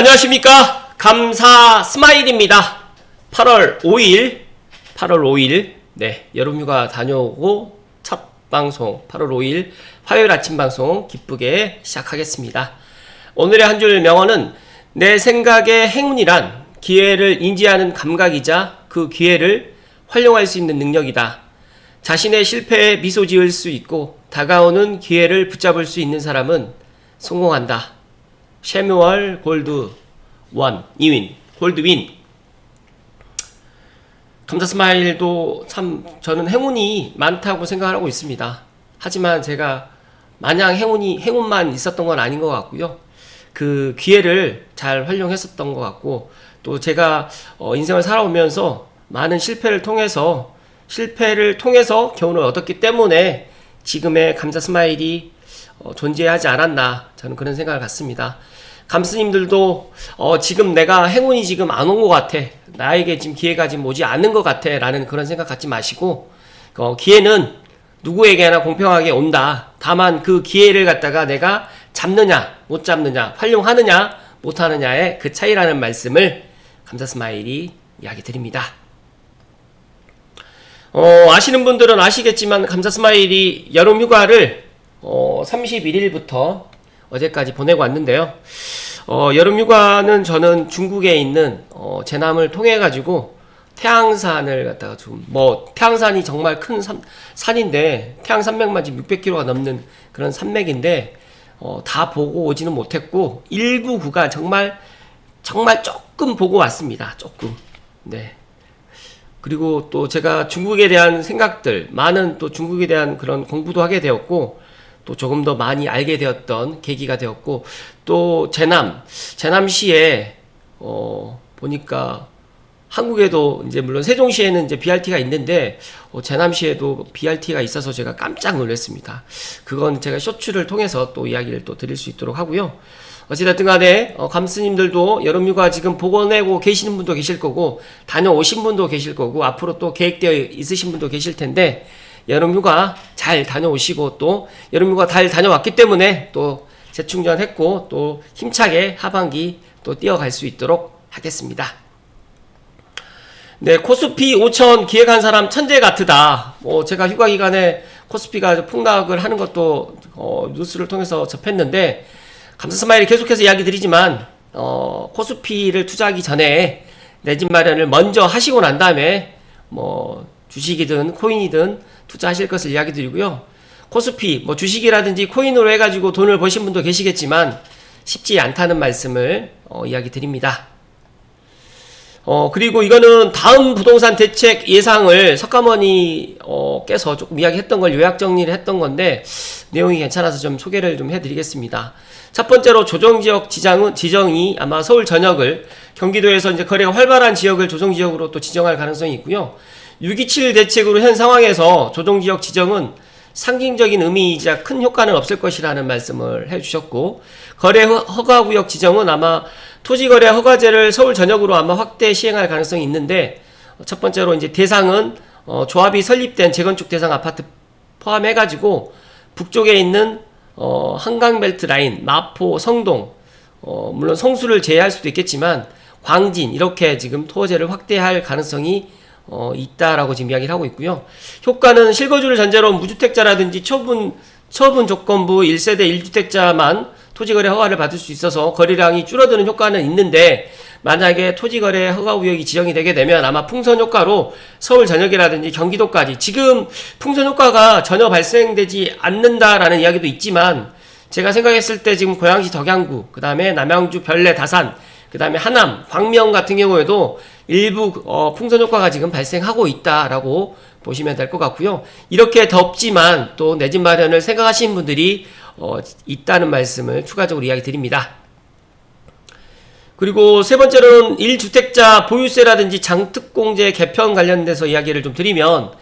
안녕하십니까. 감사 스마일입니다. 8월 5일 네, 여름휴가 다녀오고 첫 방송 8월 5일 화요일 아침 방송 기쁘게 시작하겠습니다. 오늘의 한 줄 명언은 내 생각의 행운이란 기회를 인지하는 감각이자 그 기회를 활용할 수 있는 능력이다. 자신의 실패에 미소 지을 수 있고 다가오는 기회를 붙잡을 수 있는 사람은 성공한다. 셰뮤얼 골드윈. 감사 스마일도 참 저는 행운이 많다고 생각을 하고 있습니다. 하지만 제가 마냥 행운만 있었던 건 아닌 것 같고요. 그 기회를 잘 활용했었던 것 같고, 또 제가 인생을 살아오면서 많은 실패를 통해서 교훈을 얻었기 때문에 지금의 감사 스마일이 존재하지 않았나, 저는 그런 생각을 갖습니다. 감스님들도 지금 내가 행운이 지금 안 온 것 같아, 나에게 지금 기회가 지금 오지 않는 것 같아 라는 그런 생각 갖지 마시고, 기회는 누구에게나 공평하게 온다. 다만 그 기회를 갖다가 내가 잡느냐 못 잡느냐, 활용하느냐 못 하느냐의 그 차이라는 말씀을 감사 스마일이 이야기 드립니다. 아시는 분들은 아시겠지만 감사 스마일이 여름 휴가를 31일부터 어제까지 보내고 왔는데요. 여름 휴가는 저는 중국에 있는 제남을 통해 가지고 태양산을 갖다가 태양산이 정말 큰 산인데, 태양 산맥만 지금 600km가 넘는 그런 산맥인데 다 보고 오지는 못했고 일부 구간 정말 조금 보고 왔습니다. 조금. 네. 그리고 또 제가 중국에 대한 생각들, 많은 또 중국에 대한 그런 공부도 하게 되었고, 또 조금 더 많이 알게 되었던 계기가 되었고, 또 제남시에 보니까 한국에도 이제 물론 세종시에는 이제 BRT가 있는데 제남시에도 BRT가 있어서 제가 깜짝 놀랐습니다. 그건 제가 쇼츠를 통해서 또 이야기를 또 드릴 수 있도록 하고요. 어찌됐든 간에 감스님들도 여름휴가 지금 보내고 계시는 분도 계실 거고, 다녀오신 분도 계실 거고, 앞으로 또 계획되어 있으신 분도 계실 텐데, 여름휴가 잘 다녀오시고, 또 여름휴가 잘 다녀왔기 때문에 또 재충전했고 또 힘차게 하반기 또 뛰어갈 수 있도록 하겠습니다. 네, 코스피 5천 기획한 사람 천재 같으다. 제가 휴가 기간에 코스피가 폭락을 하는 것도 뉴스를 통해서 접했는데, 감사 스마일이 계속해서 이야기 드리지만 코스피를 투자하기 전에 내 집 마련을 먼저 하시고 난 다음에 주식이든 코인이든 투자하실 것을 이야기 드리고요. 코스피 주식이라든지 코인으로 해가지고 돈을 버신 분도 계시겠지만 쉽지 않다는 말씀을 이야기 드립니다. 그리고 이거는 다음 부동산 대책 예상을 석가모니께서 조금 이야기했던 걸 요약 정리를 했던 건데, 내용이 괜찮아서 좀 소개를 좀 해드리겠습니다. 첫 번째로 조정지역 지정이 아마 서울 전역을, 경기도에서 이제 거래가 활발한 지역을 조정지역으로 또 지정할 가능성이 있고요. 6.27 대책으로 현 상황에서 조정지역 지정은 상징적인 의미이자 큰 효과는 없을 것이라는 말씀을 해주셨고, 거래 허가구역 지정은 아마 토지거래 허가제를 서울 전역으로 아마 확대 시행할 가능성이 있는데, 첫 번째로 이제 대상은 조합이 설립된 재건축 대상 아파트 포함해가지고 북쪽에 있는 한강벨트 라인, 마포, 성동, 물론 성수를 제외할 수도 있겠지만 광진, 이렇게 지금 토지를 확대할 가능성이 있다라고 지금 이야기를 하고 있고요. 효과는 실거주를 전제로 무주택자라든지 처분 조건부 1세대 1주택자만 토지거래 허가를 받을 수 있어서 거래량이 줄어드는 효과는 있는데, 만약에 토지거래 허가구역이 지정이 되게 되면 아마 풍선효과로 서울 전역이라든지 경기도까지, 지금 풍선효과가 전혀 발생되지 않는다라는 이야기도 있지만, 제가 생각했을 때 지금 고양시 덕양구, 그 다음에 남양주 별내 다산, 그 다음에 하남, 광명 같은 경우에도 일부 풍선효과가 지금 발생하고 있다라고 보시면 될 것 같고요. 이렇게 덥지만 또 내 집 마련을 생각하시는 분들이 있다는 말씀을 추가적으로 이야기 드립니다. 그리고 세 번째로는 1주택자 보유세라든지 장특공제 개편 관련돼서 이야기를 좀 드리면,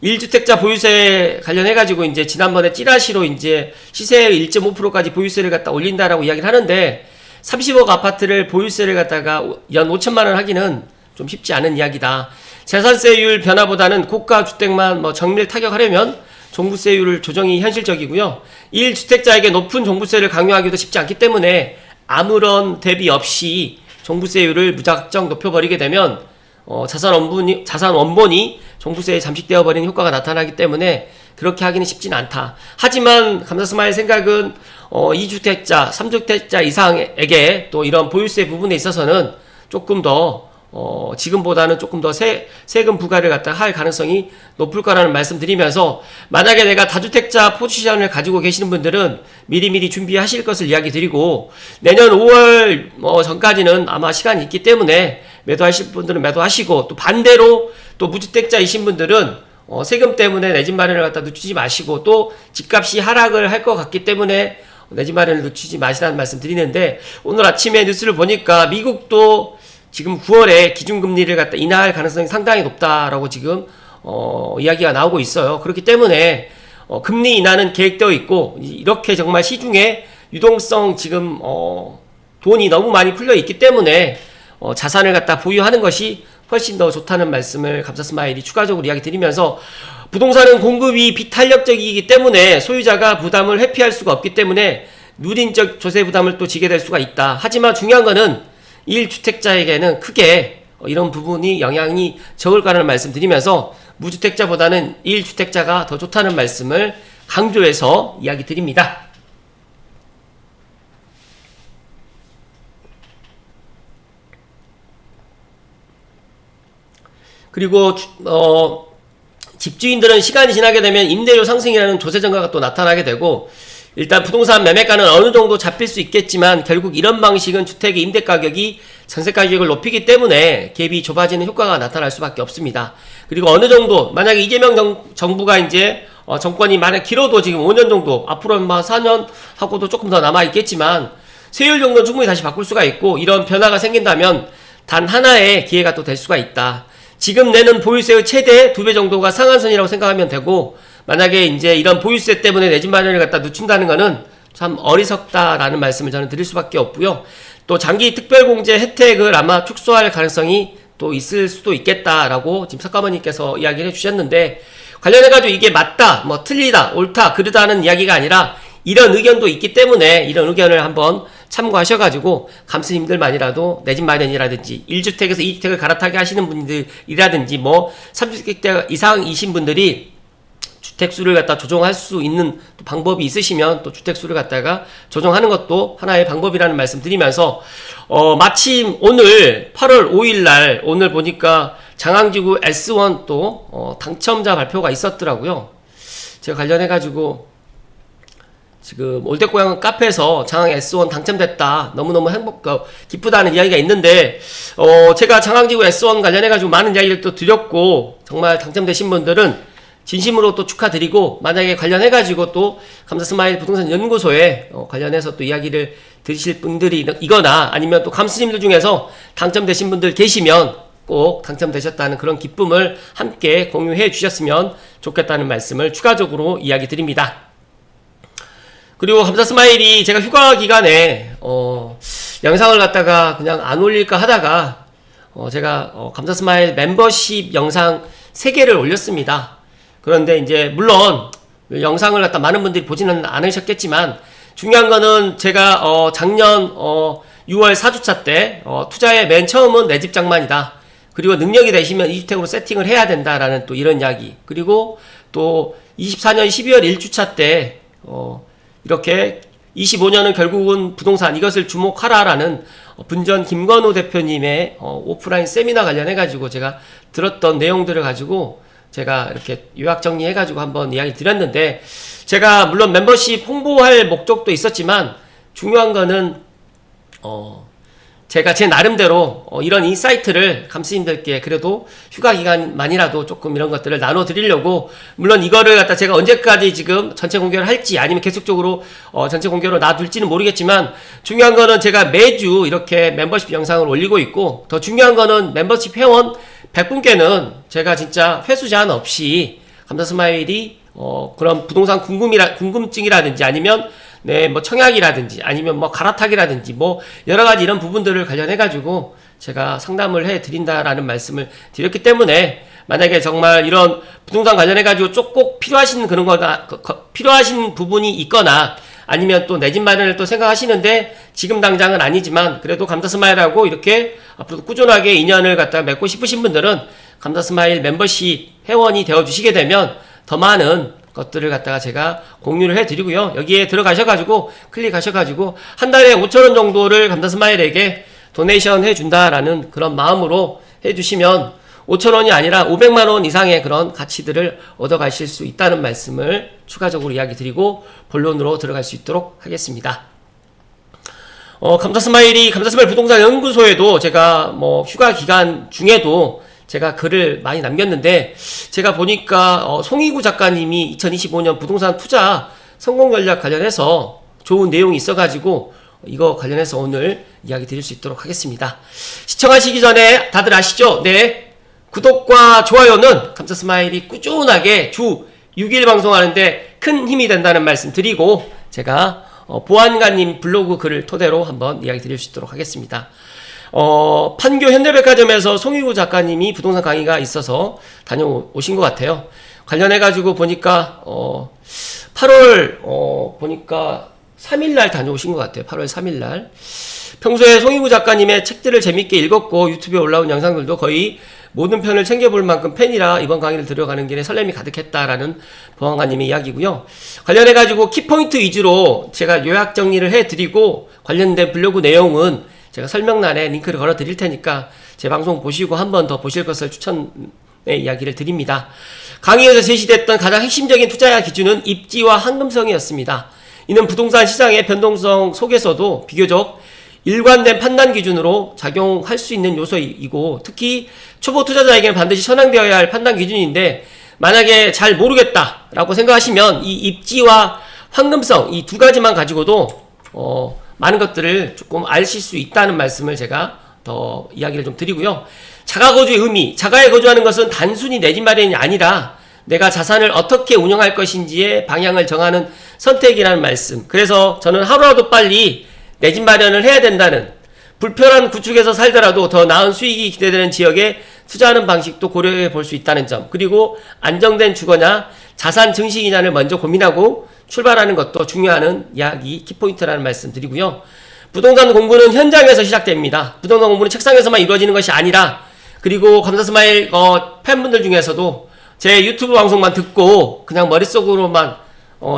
1주택자 보유세 관련해가지고 이제 지난번에 찌라시로 이제 시세 1.5%까지 보유세를 갖다 올린다라고 이야기를 하는데, 30억 아파트를 보유세를 갖다가 연 5천만원 하기는 좀 쉽지 않은 이야기다. 재산세율 변화보다는 고가 주택만 정밀 타격하려면 종부세율을 조정이 현실적이고요. 1주택자에게 높은 종부세를 강요하기도 쉽지 않기 때문에 아무런 대비 없이 종부세율을 무작정 높여버리게 되면 자산 원본이 종부세에 잠식되어 버리는 효과가 나타나기 때문에 그렇게 하기는 쉽진 않다. 하지만 감사스마일 생각은 2주택자, 3주택자 이상에게 또 이런 보유세 부분에 있어서는 조금 더 지금보다는 조금 더 세금 부과를 갖다 할 가능성이 높을 거라는 말씀드리면서, 만약에 내가 다주택자 포지션을 가지고 계시는 분들은 미리미리 준비하실 것을 이야기 드리고, 내년 5월 전까지는 아마 시간이 있기 때문에 매도하실 분들은 매도하시고, 또 반대로 또 무주택자이신 분들은 세금 때문에 내 집 마련을 갖다 늦추지 마시고, 또 집값이 하락을 할 것 같기 때문에 내 집 마련을 늦추지 마시라는 말씀 드리는데, 오늘 아침에 뉴스를 보니까 미국도 지금 9월에 기준금리를 갖다 인하할 가능성이 상당히 높다라고 지금 이야기가 나오고 있어요. 그렇기 때문에 금리 인하는 계획되어 있고, 이렇게 정말 시중에 유동성 지금 돈이 너무 많이 풀려 있기 때문에 자산을 갖다 보유하는 것이 훨씬 더 좋다는 말씀을 감사스마일이 추가적으로 이야기 드리면서, 부동산은 공급이 비탄력적이기 때문에 소유자가 부담을 회피할 수가 없기 때문에 누린적 조세 부담을 또 지게 될 수가 있다. 하지만 중요한 거는 1주택자에게는 크게 이런 부분이 영향이 적을 거라는 말씀 드리면서, 무주택자보다는 1주택자가 더 좋다는 말씀을 강조해서 이야기 드립니다. 그리고 집주인들은 시간이 지나게 되면 임대료 상승이라는 조세 증가가 또 나타나게 되고, 일단 부동산 매매가는 어느 정도 잡힐 수 있겠지만 결국 이런 방식은 주택의 임대 가격이 전세 가격을 높이기 때문에 갭이 좁아지는 효과가 나타날 수밖에 없습니다. 그리고 어느 정도, 만약에 이재명 정부가 이제 정권이 만약 길어도 지금 5년 정도, 앞으로는 4년 하고도 조금 더 남아 있겠지만 세율 정도는 충분히 다시 바꿀 수가 있고, 이런 변화가 생긴다면 단 하나의 기회가 또 될 수가 있다. 지금 내는 보유세의 최대 2배 정도가 상한선이라고 생각하면 되고, 만약에 이제 이런 보유세 때문에 내 집 마련을 갖다 늦춘다는 거는 참 어리석다라는 말씀을 저는 드릴 수밖에 없고요. 또 장기 특별공제 혜택을 아마 축소할 가능성이 또 있을 수도 있겠다라고 지금 석가모니께서 이야기를 해주셨는데, 관련해가지고 이게 맞다, 틀리다, 옳다, 그르다는 이야기가 아니라 이런 의견도 있기 때문에 이런 의견을 한번 참고하셔가지고 감스님들만이라도 내 집 마련이라든지 1주택에서 2주택을 갈아타게 하시는 분들이라든지 3주택자 이상이신 분들이 주택수를 갖다 조정할 수 있는 또 방법이 있으시면 또 주택수를 갖다가 조정하는 것도 하나의 방법이라는 말씀 드리면서, 마침 오늘 8월 5일 날 오늘 보니까 장항지구 S1 또 당첨자 발표가 있었더라고요. 제가 관련해가지고 지금 올댓고향 카페에서 장항 S1 당첨됐다, 너무너무 기쁘다는 이야기가 있는데, 제가 장항지구 S1 관련해가지고 많은 이야기를 또 드렸고, 정말 당첨되신 분들은 진심으로 또 축하드리고, 만약에 관련해가지고 또 감사스마일 부동산 연구소에 관련해서 또 이야기를 들으실 분들이 이거나 아니면 또 감스님들 중에서 당첨되신 분들 계시면 꼭 당첨되셨다는 그런 기쁨을 함께 공유해 주셨으면 좋겠다는 말씀을 추가적으로 이야기 드립니다. 그리고 감사스마일이 제가 휴가 기간에 영상을 갖다가 그냥 안 올릴까 하다가 제가 감사스마일 멤버십 영상 3개를 올렸습니다. 그런데 이제 물론 영상을 갖다 많은 분들이 보지는 않으셨겠지만, 중요한 거는 제가 작년 6월 4주차 때 투자의 맨 처음은 내 집 장만이다, 그리고 능력이 되시면 2주택으로 세팅을 해야 된다라는 또 이런 이야기, 그리고 또 24년 12월 1주차 때 이렇게 25년은 결국은 부동산, 이것을 주목하라라는 분전 김건우 대표님의 오프라인 세미나 관련해가지고 제가 들었던 내용들을 가지고 제가 이렇게 요약 정리해가지고 한번 이야기 드렸는데, 제가 물론 멤버십 홍보할 목적도 있었지만 중요한 거는 제가 제 나름대로 이런 인사이트를 감스님들께 그래도 휴가 기간만이라도 조금 이런 것들을 나눠 드리려고, 물론 이거를 갖다 제가 언제까지 지금 전체 공개를 할지 아니면 계속적으로 전체 공개로 놔둘지는 모르겠지만, 중요한 거는 제가 매주 이렇게 멤버십 영상을 올리고 있고, 더 중요한 거는 멤버십 회원 100분께는 제가 진짜 회수 제한 없이 감사스마일이 그런 부동산 궁금증이라든지 아니면 청약이라든지 아니면 갈아타기라든지 여러가지 이런 부분들을 관련해가지고 제가 상담을 해드린다라는 말씀을 드렸기 때문에, 만약에 정말 이런 부동산 관련해가지고 꼭 필요하신 그런 거가, 필요하신 부분이 있거나 아니면 또 내 집 마련을 또 생각하시는데 지금 당장은 아니지만 그래도 감사스마일하고 이렇게 앞으로 꾸준하게 인연을 갖다 맺고 싶으신 분들은 감사스마일 멤버십 회원이 되어주시게 되면 더 많은 것들을 갖다가 제가 공유를 해드리고요. 여기에 들어가셔가지고 클릭하셔가지고 한 달에 5,000원 정도를 감사스마일에게 도네이션 해준다라는 그런 마음으로 해주시면 5,000원이 아니라 500만원 이상의 그런 가치들을 얻어가실 수 있다는 말씀을 추가적으로 이야기 드리고 본론으로 들어갈 수 있도록 하겠습니다. 감사스마일 부동산 연구소에도 제가 휴가 기간 중에도 제가 글을 많이 남겼는데 제가 보니까 송희구 작가님이 2025년 부동산 투자 성공 전략 관련해서 좋은 내용이 있어가지고 이거 관련해서 오늘 이야기 드릴 수 있도록 하겠습니다. 시청하시기 전에 다들 아시죠? 네. 구독과 좋아요는 감사스마일이 꾸준하게 주 6일 방송하는데 큰 힘이 된다는 말씀 드리고 제가 보안관님 블로그 글을 토대로 한번 이야기 드릴 수 있도록 하겠습니다. 판교 현대백화점에서 송희구 작가님이 부동산 강의가 있어서 다녀오신 것 같아요. 관련해가지고 보니까 8월 보니까 3일날 다녀오신 것 같아요. 8월 3일날. 평소에 송희구 작가님의 책들을 재밌게 읽었고 유튜브에 올라온 영상들도 거의 모든 편을 챙겨볼 만큼 팬이라 이번 강의를 들어가는 길에 설렘이 가득했다라는 보안관님의 이야기고요. 관련해가지고 키포인트 위주로 제가 요약 정리를 해드리고 관련된 블로그 내용은 제가 설명란에 링크를 걸어 드릴 테니까 제 방송 보시고 한 번 더 보실 것을 추천의 이야기를 드립니다. 강의에서 제시됐던 가장 핵심적인 투자 기준은 입지와 황금성이었습니다. 이는 부동산 시장의 변동성 속에서도 비교적 일관된 판단 기준으로 작용할 수 있는 요소이고 특히 초보 투자자에게는 반드시 선행되어야 할 판단 기준인데 만약에 잘 모르겠다라고 생각하시면 이 입지와 황금성 이 두 가지만 가지고도 많은 것들을 조금 아실 수 있다는 말씀을 제가 더 이야기를 좀 드리고요. 자가거주의 의미, 자가에 거주하는 것은 단순히 내 집 마련이 아니라 내가 자산을 어떻게 운영할 것인지의 방향을 정하는 선택이라는 말씀. 그래서 저는 하루라도 빨리 내 집 마련을 해야 된다는 불편한 구축에서 살더라도 더 나은 수익이 기대되는 지역에 투자하는 방식도 고려해 볼 수 있다는 점 그리고 안정된 주거냐 자산 증식이냐를 먼저 고민하고 출발하는 것도 중요한 이야기 키포인트라는 말씀 드리고요. 부동산 공부는 현장에서 시작됩니다. 부동산 공부는 책상에서만 이루어지는 것이 아니라 그리고 감사스마일 팬분들 중에서도 제 유튜브 방송만 듣고 그냥 머릿속으로만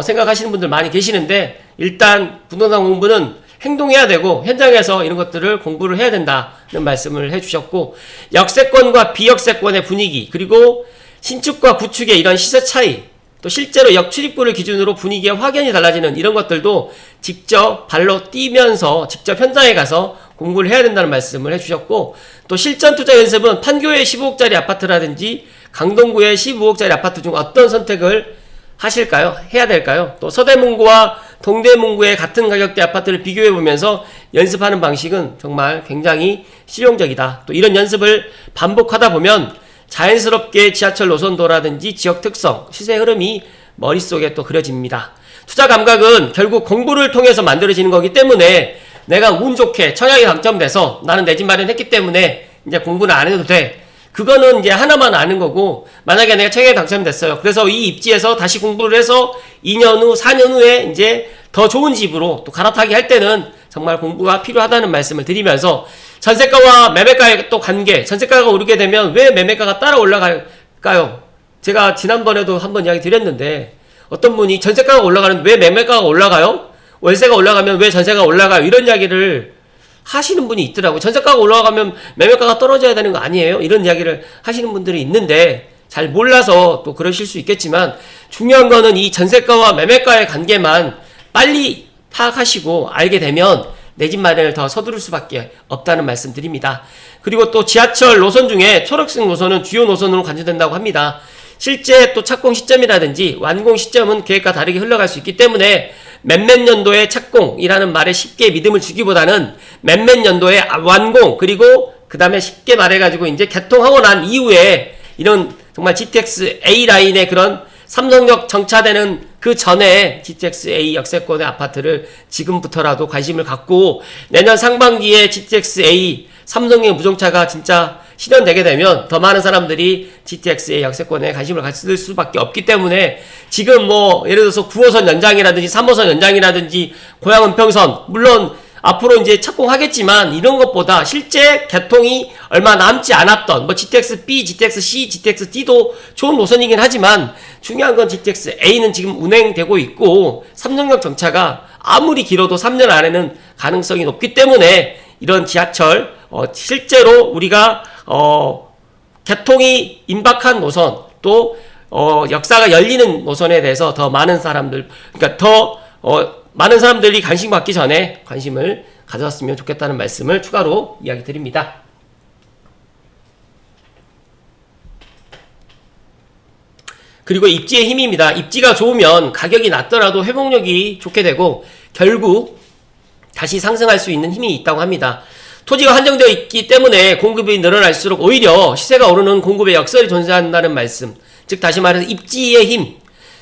생각하시는 분들 많이 계시는데 일단 부동산 공부는 행동해야 되고 현장에서 이런 것들을 공부를 해야 된다는 말씀을 해주셨고 역세권과 비역세권의 분위기 그리고 신축과 구축의 이런 시세 차이 또 실제로 역출입구를 기준으로 분위기가 확연히 달라지는 이런 것들도 직접 발로 뛰면서 직접 현장에 가서 공부를 해야 된다는 말씀을 해주셨고 또 실전 투자 연습은 판교의 15억짜리 아파트라든지 강동구의 15억짜리 아파트 중 어떤 선택을 하실까요? 해야 될까요? 또 서대문구와 동대문구의 같은 가격대 아파트를 비교해보면서 연습하는 방식은 정말 굉장히 실용적이다. 또 이런 연습을 반복하다 보면 자연스럽게 지하철 노선도라든지 지역 특성, 시세 흐름이 머릿속에 또 그려집니다. 투자 감각은 결국 공부를 통해서 만들어지는 거기 때문에 내가 운 좋게 청약이 당첨돼서 나는 내 집 마련했기 때문에 이제 공부는 안 해도 돼. 그거는 이제 하나만 아는 거고 만약에 내가 청약에 당첨됐어요. 그래서 이 입지에서 다시 공부를 해서 2년 후, 4년 후에 이제 더 좋은 집으로 또 갈아타기 할 때는 정말 공부가 필요하다는 말씀을 드리면서 전세가와 매매가의 또 관계, 전세가가 오르게 되면 왜 매매가가 따라 올라갈까요? 제가 지난번에도 한번 이야기 드렸는데 어떤 분이 전세가가 올라가는데 왜 매매가가 올라가요? 월세가 올라가면 왜 전세가 올라가요? 이런 이야기를 하시는 분이 있더라고요. 전세가가 올라가면 매매가가 떨어져야 되는 거 아니에요? 이런 이야기를 하시는 분들이 있는데 잘 몰라서 또 그러실 수 있겠지만 중요한 거는 이 전세가와 매매가의 관계만 빨리 파악하시고 알게 되면 내 집 마련을 더 서두를 수밖에 없다는 말씀 드립니다. 그리고 또 지하철 노선 중에 초록색 노선은 주요 노선으로 간주된다고 합니다. 실제 또 착공 시점이라든지 완공 시점은 계획과 다르게 흘러갈 수 있기 때문에 몇몇 년도에 착공이라는 말에 쉽게 믿음을 주기보다는 몇몇 년도에 완공 그리고 그 다음에 쉽게 말해가지고 이제 개통하고 난 이후에 이런 정말 GTX A 라인의 그런 삼성역 정차되는 그 전에 GTX A 역세권의 아파트를 지금부터라도 관심을 갖고 내년 상반기에 GTX A 삼성역 무정차가 진짜 실현되게 되면 더 많은 사람들이 GTX의 역세권에 관심을 가질 수밖에 없기 때문에 지금 뭐 예를 들어서 9호선 연장이라든지 3호선 연장이라든지 고양은평선 물론 앞으로 이제 착공하겠지만 이런 것보다 실제 개통이 얼마 남지 않았던 뭐 GTX-B, GTX-C, GTX-D도 좋은 노선이긴 하지만 중요한 건 GTX-A는 지금 운행되고 있고 삼성역 정차가 아무리 길어도 3년 안에는 가능성이 높기 때문에 이런 지하철 실제로 우리가 개통이 임박한 노선 또 역사가 열리는 노선에 대해서 더 많은 사람들 그러니까 더 많은 사람들이 관심 갖기 전에 관심을 가졌으면 좋겠다는 말씀을 추가로 이야기 드립니다. 그리고 입지의 힘입니다. 입지가 좋으면 가격이 낮더라도 회복력이 좋게 되고 결국 다시 상승할 수 있는 힘이 있다고 합니다. 토지가 한정되어 있기 때문에 공급이 늘어날수록 오히려 시세가 오르는 공급의 역설이 존재한다는 말씀. 즉 다시 말해서 입지의 힘.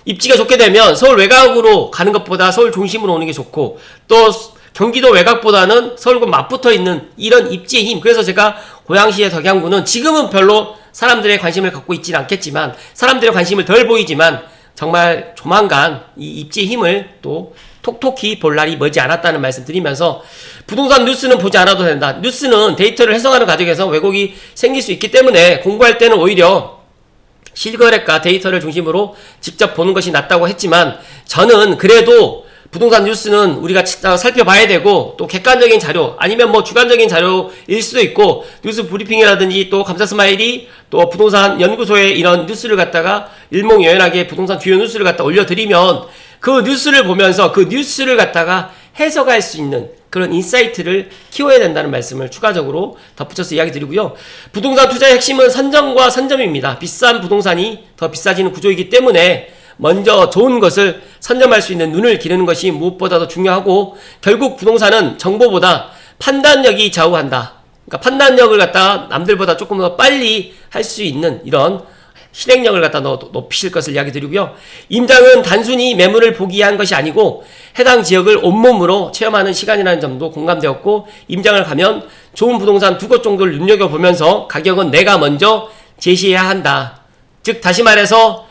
입지가 좋게 되면 서울 외곽으로 가는 것보다 서울 중심으로 오는 게 좋고 또 경기도 외곽보다는 서울과 맞붙어 있는 이런 입지의 힘. 그래서 제가 고양시의 덕양구는 지금은 별로 사람들의 관심을 갖고 있지는 않겠지만 사람들의 관심을 덜 보이지만 정말 조만간 이 입지의 힘을 또 톡톡히 볼 날이 머지 않았다는 말씀 드리면서 부동산 뉴스는 보지 않아도 된다. 뉴스는 데이터를 해석하는 과정에서 왜곡이 생길 수 있기 때문에 공부할 때는 오히려 실거래가 데이터를 중심으로 직접 보는 것이 낫다고 했지만 저는 그래도 부동산 뉴스는 우리가 살펴봐야 되고 또 객관적인 자료 아니면 뭐 주관적인 자료일 수도 있고 뉴스 브리핑이라든지 또 감사스마일이 또 부동산 연구소에 이런 뉴스를 갖다가 일목요연하게 부동산 주요 뉴스를 갖다 올려드리면 그 뉴스를 보면서 그 뉴스를 갖다가 해석할 수 있는 그런 인사이트를 키워야 된다는 말씀을 추가적으로 덧붙여서 이야기 드리고요. 부동산 투자의 핵심은 선정과 선점입니다. 비싼 부동산이 더 비싸지는 구조이기 때문에 먼저 좋은 것을 선점할 수 있는 눈을 기르는 것이 무엇보다도 중요하고 결국 부동산은 정보보다 판단력이 좌우한다. 그러니까 판단력을 갖다가 남들보다 조금 더 빨리 할 수 있는 이런 실행력을 갖다 높이실 것을 이야기 드리고요. 임장은 단순히 매물을 보기 위한 것이 아니고 해당 지역을 온몸으로 체험하는 시간이라는 점도 공감되었고 임장을 가면 좋은 부동산 두 곳 정도를 눈여겨보면서 가격은 내가 먼저 제시해야 한다. 즉 다시 말해서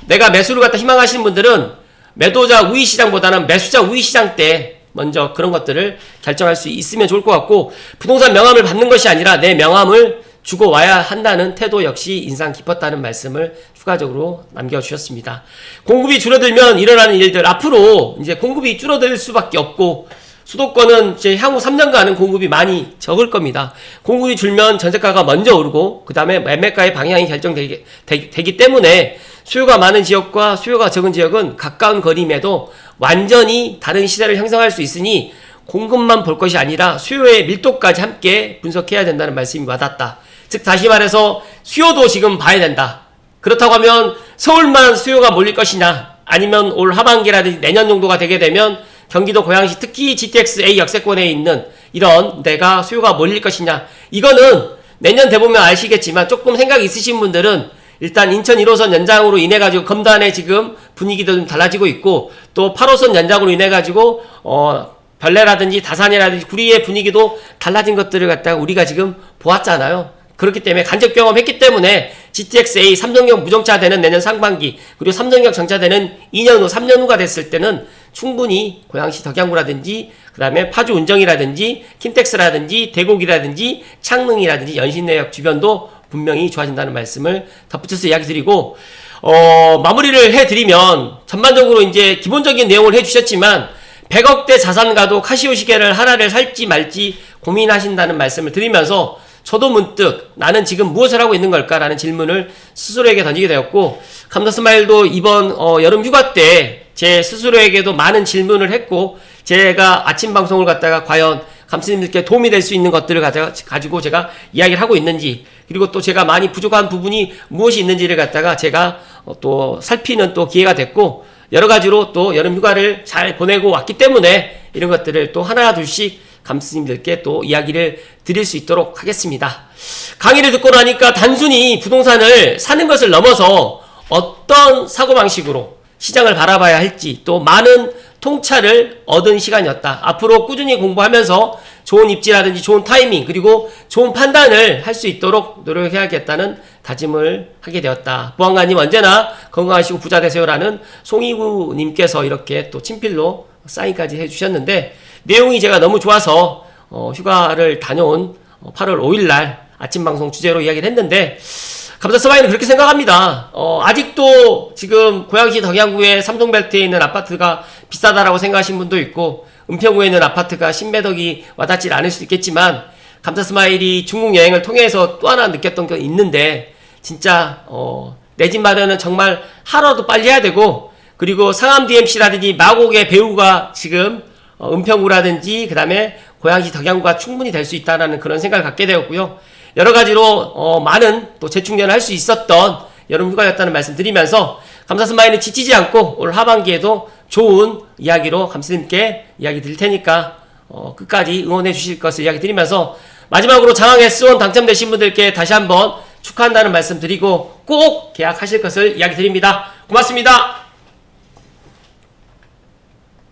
내가 매수를 갖다 희망하시는 분들은 매도자 우위시장보다는 매수자 우위시장 때 먼저 그런 것들을 결정할 수 있으면 좋을 것 같고 부동산 명함을 받는 것이 아니라 내 명함을 주고 와야 한다는 태도 역시 인상 깊었다는 말씀을 추가적으로 남겨주셨습니다. 공급이 줄어들면 일어나는 일들 앞으로 이제 공급이 줄어들 수밖에 없고 수도권은 이제 향후 3년간은 공급이 많이 적을 겁니다. 공급이 줄면 전세가가 먼저 오르고 그 다음에 매매가의 방향이 결정되기 때문에 수요가 많은 지역과 수요가 적은 지역은 가까운 거리임에도 완전히 다른 시세를 형성할 수 있으니 공급만 볼 것이 아니라 수요의 밀도까지 함께 분석해야 된다는 말씀이 와닿다. 즉 다시 말해서 수요도 지금 봐야 된다. 그렇다고 하면 서울만 수요가 몰릴 것이냐 아니면 올 하반기라든지 내년 정도가 되게 되면 경기도 고양시 특히 GTX-A 역세권에 있는 이런 데가 수요가 몰릴 것이냐 이거는 내년 돼보면 아시겠지만 조금 생각이 있으신 분들은 일단 인천 1호선 연장으로 인해가지고 검단의 지금 분위기도 좀 달라지고 있고 또 8호선 연장으로 인해가지고 별내라든지 다산이라든지 구리의 분위기도 달라진 것들을 갖다가 우리가 지금 보았잖아요. 그렇기 때문에 간접 경험했기 때문에 GTX-A 삼성역 무정차되는 내년 상반기 그리고 삼성역 정차되는 2년 후 3년 후가 됐을 때는 충분히 고양시 덕양구라든지 그 다음에 파주 운정이라든지 킨텍스라든지 대곡이라든지 창릉이라든지 연신내역 주변도 분명히 좋아진다는 말씀을 덧붙여서 이야기 드리고 마무리를 해드리면 전반적으로 이제 기본적인 내용을 해주셨지만 100억대 자산가도 카시오 시계를 하나를 살지 말지 고민하신다는 말씀을 드리면서 저도 문득 나는 지금 무엇을 하고 있는 걸까라는 질문을 스스로에게 던지게 되었고 감사스마일도 이번 여름 휴가 때 제 스스로에게도 많은 질문을 했고 제가 아침 방송을 갖다가 과연 감스님들께 도움이 될 수 있는 것들을 가지고 제가 이야기를 하고 있는지 그리고 또 제가 많이 부족한 부분이 무엇이 있는지를 갖다가 제가 또 살피는 또 기회가 됐고 여러 가지로 또 여름 휴가를 잘 보내고 왔기 때문에 이런 것들을 또 하나 둘씩 감스님들께 또 이야기를 드릴 수 있도록 하겠습니다. 강의를 듣고 나니까 단순히 부동산을 사는 것을 넘어서 어떤 사고방식으로 시장을 바라봐야 할지 또 많은 통찰을 얻은 시간이었다. 앞으로 꾸준히 공부하면서 좋은 입지라든지 좋은 타이밍 그리고 좋은 판단을 할 수 있도록 노력해야겠다는 다짐을 하게 되었다. 보안관님 언제나 건강하시고 부자 되세요라는 송이구님께서 이렇게 또 친필로 사인까지 해주셨는데 내용이 제가 너무 좋아서 휴가를 다녀온 8월 5일날 아침 방송 주제로 이야기를 했는데 감사스마일은 그렇게 생각합니다. 아직도 지금 고양시 덕양구에 삼성벨트에 있는 아파트가 비싸다라고 생각하시는 분도 있고 은평구에 있는 아파트가 신매덕이 와닿지 않을 수도 있겠지만 감사스마일이 중국 여행을 통해서 또 하나 느꼈던 게 있는데 진짜 내 집 마련은 정말 하루라도 빨리 해야 되고 그리고 상암 DMC라든지 마곡의 배우가 지금 은평구라든지 그 다음에 고양시 덕양구가 충분히 될 수 있다는 그런 생각을 갖게 되었고요. 여러 가지로 많은 또 재충전을 할 수 있었던 여름 휴가였다는 말씀 드리면서 감사스마일은 지치지 않고 올 하반기에도 좋은 이야기로 감스님께 이야기 드릴 테니까 끝까지 응원해 주실 것을 이야기 드리면서 마지막으로 장항 S1 당첨되신 분들께 다시 한번 축하한다는 말씀 드리고 꼭 계약하실 것을 이야기 드립니다. 고맙습니다.